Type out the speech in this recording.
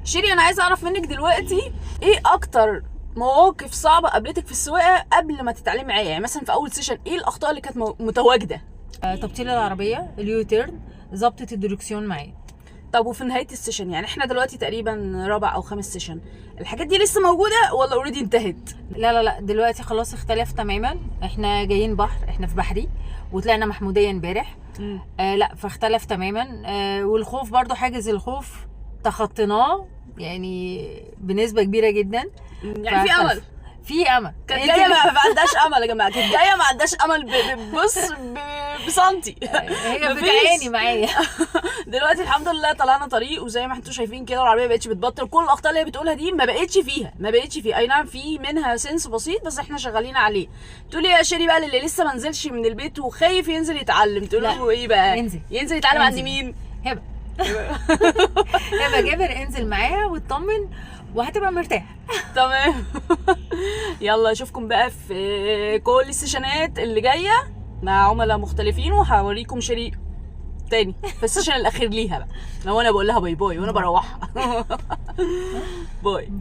شيري انا عايزه اعرف منك دلوقتي ايه اكتر مواقف صعبه قابلتك في السواقه قبل ما تتعلمي معايا، يعني مثلا في اول سيشن ايه الاخطاء اللي كانت متواجده؟ تبطيل العربيه، اليوتيرن، ظبطه الدركسيون معايا. طب وفي نهايه السيشن، يعني احنا دلوقتي تقريبا رابع او خامس سيشن، الحاجات دي لسه موجوده ولا اوريدي انتهت؟ لا دلوقتي خلاص اختلف تماما. احنا جايين بحر، احنا في بحري وطلعنا محموديه امبارح. لا فاختلف تماما. والخوف برضو، حاجز الخوف تخطيناه يعني بنسبه كبيره جدا. يعني في امل، في امل. كانت جايه ما عندهاش امل يا جماعه، كانت جايه ما عندهاش امل بص بسنتي هي بتعاني معايا. دلوقتي الحمد لله طلعنا طريق، وزي ما انتوا شايفين كده العربيه ما بقتش بتبطل، كل الاخطاء اللي هي بتقولها دي ما بقتش فيها. اي نعم في منها سنس بسيط بس احنا شغالين عليه. تقولي يا شيري بقى اللي لسه ما نزلش من البيت وخايف ينزل يتعلم، تقول له ايه بقى؟ ينزل يتعلم عند مين؟ هبه. هبه جابر، انزل معاها واطمن وهتبقى مرتاح. تمام. يلا اشوفكم بقى في كل السيشنات اللي جايه مع عملاء مختلفين، وهوريكم شيري تاني في السيشن الاخير ليها بقى، لو انا بقول لها باي باي وانا بروحها. باي.